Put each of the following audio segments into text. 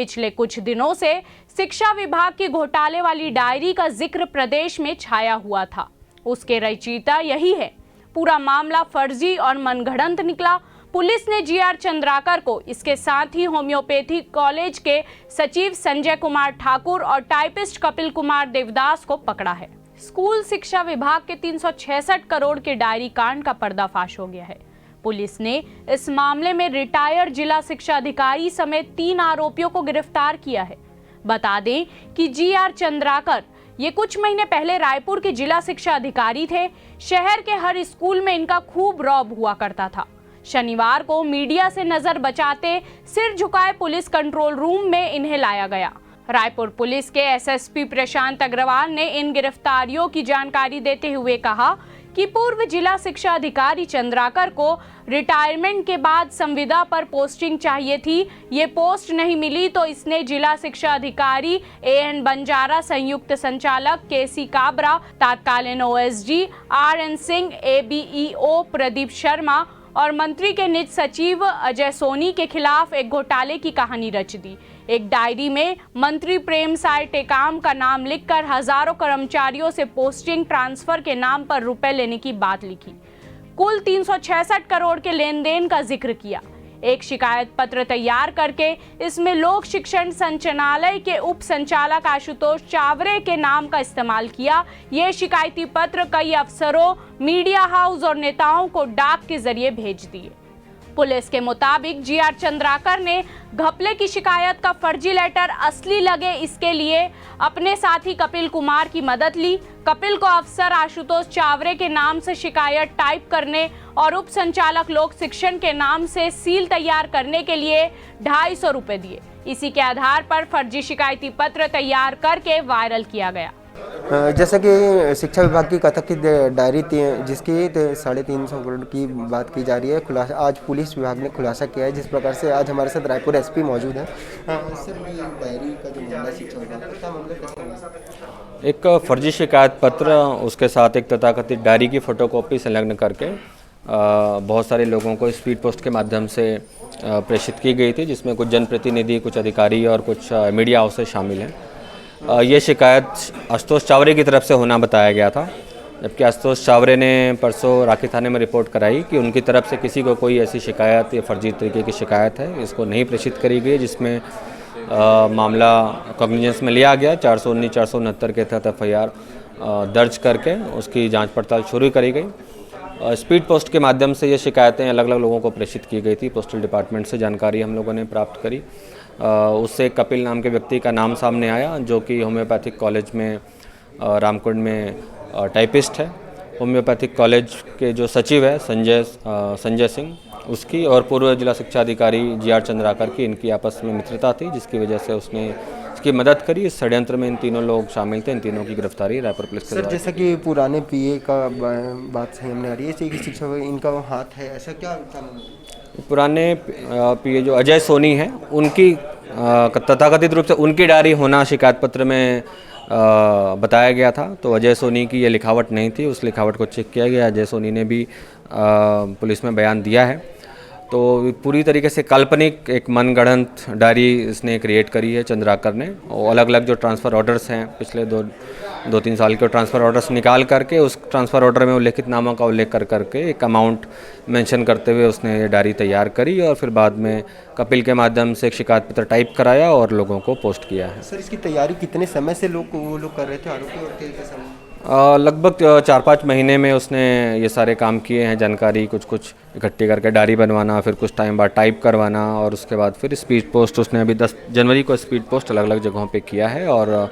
पिछले कुछ दिनों से शिक्षा विभाग की घोटाले वाली डायरी का जिक्र प्रदेश में छाया हुआ था। उसके रचयिता यही है। पूरा मामला फर्जी और मनगढ़ंत निकला। पुलिस ने जीआर चंद्राकर को, इसके साथ ही होम्योपैथी कॉलेज के सचिव संजय कुमार ठाकुर और टाइपिस्ट कपिल कुमार देवदास को पकड़ा है। स्कूल शिक्षा विभाग के 366 करोड़ के डायरी कांड का पर्दाफाश हो गया है। पुलिस ने इस मामले में रिटायर्ड जिला शिक्षा अधिकारी समेत 3 आरोपियों को गिरफ्तार किया है। बता दें कि जीआर चंद्राकर ये कुछ महीने पहले रायपुर के जिला शिक्षा अधिकारी थे। शहर के हर स्कूल में इनका खूब रौब हुआ करता था। शनिवार को मीडिया से नजर बचाते सिर झुकाए पुलिस कंट्रोल रूम में इन्हें लाया गया। रायपुर पुलिस के एसएसपी प्रशांत अग्रवाल ने इन गिरफ्तारियों की जानकारी देते हुए कहा कि पूर्व जिला शिक्षा अधिकारी चंद्राकर को रिटायरमेंट के बाद संविदा पर पोस्टिंग चाहिए थी। ये पोस्ट नहीं मिली तो इसने जिला शिक्षा अधिकारी एएन बंजारा, संयुक्त संचालक केसी काबरा, तत्कालीन OSD RN Singh, ABEO Pradeep Sharma और मंत्री के निज सचिव अजय सोनी के खिलाफ एक घोटाले की कहानी रच दी। एक डायरी में मंत्री प्रेम साय टेकाम का नाम लिखकर हजारों कर्मचारियों से पोस्टिंग ट्रांसफर के नाम पर रुपए लेने की बात लिखी। कुल 366 करोड़ के लेन देन का जिक्र किया। एक शिकायत पत्र तैयार करके इसमें लोक शिक्षण संचालनालय के उप संचालक आशुतोष चावरे के नाम का इस्तेमाल किया। ये शिकायती पत्र कई अफसरों, मीडिया हाउस और नेताओं को डाक के जरिए भेज दिए। पुलिस के मुताबिक जीआर चंद्राकर ने घपले की शिकायत का फर्जी लेटर असली लगे इसके लिए अपने साथी कपिल कुमार की मदद ली। कपिल को अफसर आशुतोष चावरे के नाम से शिकायत टाइप करने और उप संचालक लोक शिक्षण के नाम से सील तैयार करने के लिए 250 रुपए दिए। इसी के आधार पर फर्जी शिकायती पत्र तैयार करके वायरल किया गया। जैसा कि शिक्षा विभाग की कथक की डायरी थी जिसकी 350 करोड़ की बात की जा रही है, खुलासा आज पुलिस विभाग ने खुलासा किया है। जिस प्रकार से आज हमारे साथ रायपुर एसपी मौजूद है। सर, ये डायरी का जो मामला शिक्षा विभाग का क्या मामला कैसे हुआ? एक फर्जी शिकायत पत्र, उसके साथ एक तथाकथित डायरी की फोटोकॉपी संलग्न करके बहुत सारे लोगों को स्पीड पोस्ट के माध्यम से प्रेषित की गई थी, जिसमें कुछ जनप्रतिनिधि, कुछ अधिकारी और कुछ मीडिया हाउसेस शामिल हैं। ये शिकायत आशुतोष चावरे की तरफ से होना बताया गया था, जबकि आशुतोष चावरे ने परसों राखी थाने में रिपोर्ट कराई कि उनकी तरफ से किसी को कोई ऐसी शिकायत या फर्जी तरीके की शिकायत है इसको नहीं प्रेषित करी गई, जिसमें मामला कॉग्निजेंस में लिया गया। 419, 469 के तहत एफआईआर दर्ज करके उसकी जांच पड़ताल शुरू करी गई। स्पीड पोस्ट के माध्यम से ये शिकायतें अलग अलग लोगों को प्रेषित की गई थी। पोस्टल डिपार्टमेंट से जानकारी हम लोगों ने प्राप्त करी। उससे कपिल नाम के व्यक्ति का नाम सामने आया, जो कि होम्योपैथिक कॉलेज में रामकुंड में टाइपिस्ट है। होम्योपैथिक कॉलेज के जो सचिव है संजय सिंह, उसकी और पूर्व जिला शिक्षा अधिकारी जीआर चंद्राकर की इनकी आपस में मित्रता थी, जिसकी वजह से उसने इसकी मदद करी। इस षड्यंत्र में इन तीनों लोग शामिल थे। इन तीनों की गिरफ्तारी रायपुर पुलिस के द्वारा। जैसा कि पुराने पीए का बात सामने आ रही है कि शिक्षा इनका हाथ है, ऐसा क्या? पुराने पीए जो अजय सोनी हैं, उनकी तथाकथित रूप से उनकी डायरी होना शिकायत पत्र में बताया गया था। तो अजय सोनी की ये लिखावट नहीं थी। उस लिखावट को चेक किया गया। अजय सोनी ने भी पुलिस में बयान दिया है। तो पूरी तरीके से काल्पनिक एक मनगढ़ंत डायरी इसने क्रिएट करी है चंद्राकर ने। और अलग अलग जो ट्रांसफ़र ऑर्डर्स हैं, पिछले 2-3 साल के ट्रांसफ़र ऑर्डर्स निकाल करके उस ट्रांसफ़र ऑर्डर में उल्लेखित नामों का उल्लेख करके एक अमाउंट मेंशन करते हुए उसने ये डायरी तैयार करी और फिर बाद में कपिल के माध्यम से एक शिकायत पत्र टाइप कराया और लोगों को पोस्ट किया है। सर, इसकी तैयारी कितने समय से वो लोग कर रहे थे, आरोपी और थे समय? लगभग 4-5 महीने में उसने ये सारे काम किए हैं। जानकारी कुछ इकट्ठी करके डायरी बनवाना, फिर कुछ टाइम बाद टाइप करवाना और उसके बाद फिर स्पीड पोस्ट उसने अभी 10 जनवरी को स्पीड पोस्ट अलग अलग जगहों पे किया है और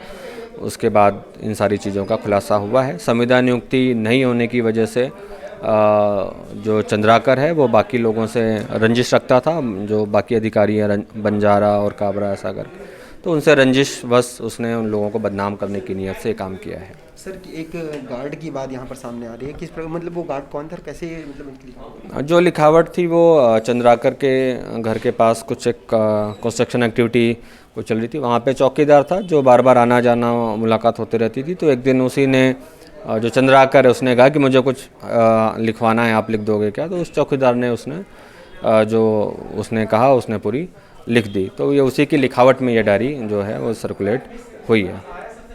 उसके बाद इन सारी चीज़ों का खुलासा हुआ है। संविदा नियुक्ति नहीं होने की वजह से जो चंद्राकर है वो बाकी लोगों से रंजिश रखता था, जो बाकी अधिकारी हैं बंजारा और काबरा ऐसा करके, तो उनसे रंजिश बस उसने उन लोगों को बदनाम करने की नीयत से काम किया है। सर, एक गार्ड की बात यहाँ पर सामने आ रही है, किस प्रकार, मतलब वो गार्ड कौन था, कैसे, मतलब जो लिखावट थी वो चंद्राकर के घर के पास कुछ एक कंस्ट्रक्शन एक्टिविटी को चल रही थी। वहाँ पे चौकीदार था जो बार बार आना जाना मुलाकात होती रहती थी। तो एक दिन उसी ने जो चंद्राकर है उसने कहा कि मुझे कुछ लिखवाना है, आप लिख दोगे क्या? तो उस चौकीदार ने उसने जो उसने कहा उसने पूरी लिख दी। तो ये उसी की लिखावट में ये डायरी जो है वो सर्कुलेट हुई है।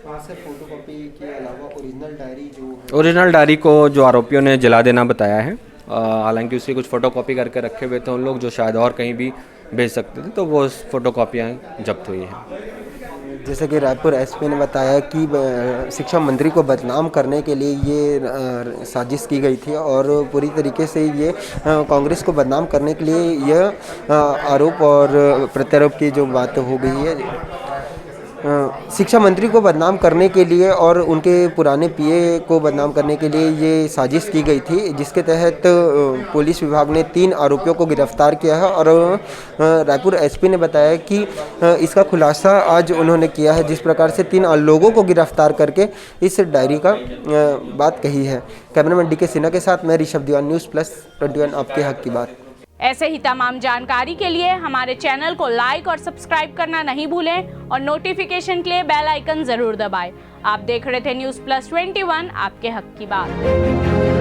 वहाँ से फोटोकॉपी के अलावा ओरिजिनल डायरी जो है ओरिजिनल डायरी को जो आरोपियों ने जला देना बताया है, हालांकि उसकी कुछ फ़ोटोकॉपी करके रखे हुए थे उन लोग जो शायद और कहीं भी भेज सकते थे, तो वो फ़ोटोकॉपियाँ जब्त हुई हैं। जैसे कि रायपुर एसपी ने बताया कि शिक्षा मंत्री को बदनाम करने के लिए ये साजिश की गई थी और पूरी तरीके से ये कांग्रेस को बदनाम करने के लिए यह आरोप और प्रत्यारोप की जो बात हो गई है। शिक्षा मंत्री को बदनाम करने के लिए और उनके पुराने पीए को बदनाम करने के लिए ये साजिश की गई थी, जिसके तहत पुलिस विभाग ने 3 आरोपियों को गिरफ्तार किया है और रायपुर एसपी ने बताया कि इसका खुलासा आज उन्होंने किया है, जिस प्रकार से 3 लोगों को गिरफ्तार करके इस डायरी का बात कही है। कैमरामैन DK सिन्हा के साथ मैं ऋषभ दीवान, News+21 आपके हक की बात। ऐसे ही तमाम जानकारी के लिए हमारे चैनल को लाइक और सब्सक्राइब करना नहीं भूलें और नोटिफिकेशन के लिए बेल आइकन जरूर दबाएं। आप देख रहे थे News+21 आपके हक की बात।